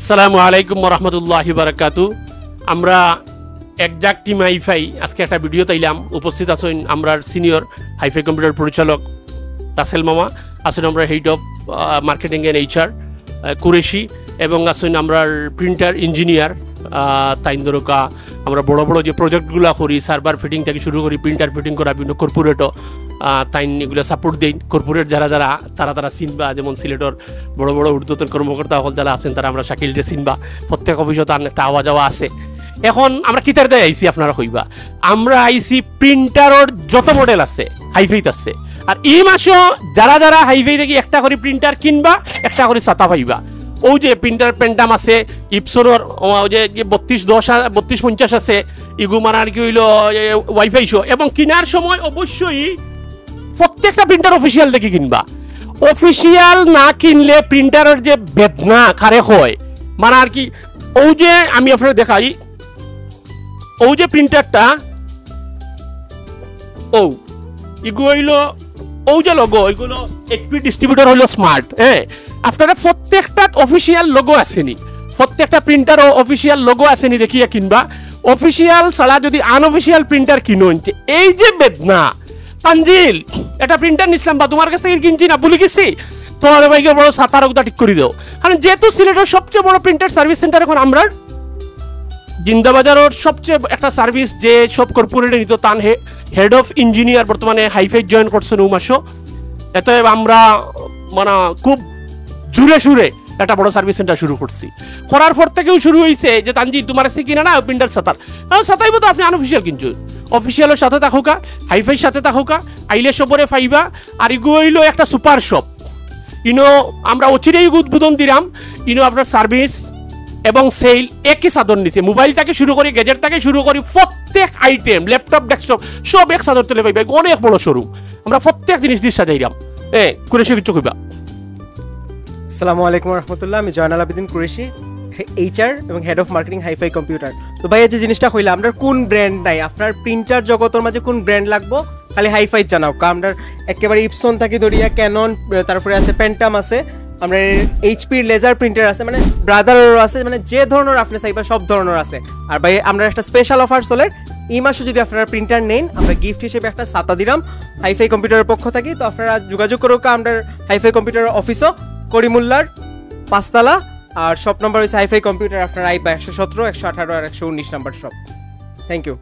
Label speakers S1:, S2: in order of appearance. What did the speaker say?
S1: আসসালামু আলাইকুম রহমতুল্লাহি বারাকাতু। আমরা একজাক্ট টিম হাইফাই আজকে একটা ভিডিও তাইলাম। উপস্থিত আছেন আমরা সিনিয়র হাইফাই কম্পিউটার পরিচালক তাসেল মামা, আছেন আমরা head of marketing and HR Qureshi, এবং আছেন আমরা প্রিন্টার ইঞ্জিনিয়ার তাইন্দরকা। আমরা বড় বড় যে প্রজেক্টগুলো করি, সার্ভার ফিটিং থেকে শুরু করি, প্রিন্টার ফিটিং করা, বিভিন্ন কর্পোরেটও তাই এগুলো সাপোর্ট দেই। কর্পোরেট যারা তারা চিনবা, যেমন সিলেটর বড় বড় ঊর্ধ্বতন কর্মকর্তা সকল যারা আছেন তারা আমরা শাকিলরে চিনবা। প্রত্যেক অফিসত একটা আওয়া যাওয়া আছে। এখন আমরা কিতার দেয় আইসি আপনারা কইবা, আমরা আইসি প্রিন্টারর যত মডেল আছে হাইফাইত আছে। আর এই মাসও যারা হাইফাই থেকে একটা করে প্রিন্টার কিনবা, একটা করে ছাতা পাইবা। ও যে প্রিন্টার পেন্টাম আছে, ইপসোর যে 3250 আছে, ইগু মানার কি হইল ওয়াইফাই শো। এবং কেনার সময় অবশ্যই প্রত্যেকটা প্রিন্টার অফিসিয়াল দেখে কিনবা। অফিসিয়াল না কিনলে প্রিন্টারের যে বেদনা কারে হয়, মানে আর কি। ও যে আমি আপনার দেখাই, ও যে প্রিন্টারটা ও ইগু হইল ও যে লোগো, ওইগুলো এইচপি ডিস্ট্রিবিউটর হইল স্মার্ট। হ্যাঁ, আপনারা প্রত্যেকটা অফিসিয়াল লোগো আসেনি, প্রত্যেকটা প্রিন্টার অফিসিয়াল লোগো আসেনি দেখিয়া কিনবা। অফিসিয়াল ছাড়া যদি আনঅফিসিয়াল প্রিন্টার কিনুন, এই যে বেদনা। তানজিল একটা প্রিন্টার নিছিলাম বা তোমার কাছ থেকে কিনছি না, ভুলে গেছি, তোমার ভাইকে বড় সাতার ওটা ঠিক করে দাও। কারণ যেহেতু সিলেটের সবচেয়ে বড় প্রিন্টার সার্ভিস সেন্টার এখন আমরা জিন্দাবাজারের সবচেয়ে একটা সার্ভিস যে সব কর্পোরেটে নিত, তান হেড অফ ইঞ্জিনিয়ার বর্তমানে হাইফাই জয়েন করছেন উমাশো। এতে আমরা মানে খুব জুড়ে সুরে একটা বড় সার্ভিস সেন্টার শুরু করছি। করার পর থেকেও শুরু হয়েছে যে তানজি তোমার কাছে কিনা না প্রিন্টার সাতার, সাতাইব তো আপনি আনঅফিসিয়াল কিনছেন। অফিসিয়ালের সাথে থাকুকা, হাইফাইয়ের সাথে থাকুকা, আইলে সপরে ফাইবা। আর ইগো হইল একটা সুপার শপ। ইনো আমরা অচিরেই উদ্বোধন দিলাম। ইনো আপনার সার্ভিস এবং সেল একই চাদর নিচে, মোবাইল থেকে শুরু করি, গ্যাজেট থেকে শুরু করি, প্রত্যেক আইটেম, ল্যাপটপ, ডেস্কটপ সব এক চাদর তুলে পাইবা। অনেক বড় শোরুম, আমরা প্রত্যেক জিনিস দিয়ে সাজাইলাম। কুরেশি কিছু কইবা।
S2: আসসালামু আলাইকুম রহমতুল্লাহ। আমি জয়নাল আবেদিন কুরেশি, এইচআর এবং head of marketing hifi computer. তো ভাইয়া যে জিনিসটা কইলাম, আপনার কোন ব্র্যান্ড নাই, আপনার প্রিন্টার জগতের মাঝে কোন ব্র্যান্ড লাগবো খালি হাইফাই জানাও। আপনার একেবারে ইপসন থাকি ধরিয়া ক্যানন, তারপরে আছে পেন্টাম আছে, আমরা এইচপির লেজার প্রিন্টার আছে, মানে ব্রাদারও আছে, মানে যে ধরনের আপনি চাইবা সব ধরনের আছে। আর ভাই আমরা একটা স্পেশাল অফার চলে, এই মাসে যদি আপনারা প্রিন্টার নেন আমরা গিফট হিসেবে একটা ছাতা দিলাম হাইফাই কম্পিউটারের পক্ষ থেকে। তো আপনারা যোগাযোগ করুক আমরা হাইফাই কম্পিউটারের অফিসও, করিমুল্লার 5 তলা। আর শপ নম্বর হচ্ছে হাইফাই কম্পিউটার, আপনার আইবা 117, 118 আর 119 নাম্বার শপ। Thank you.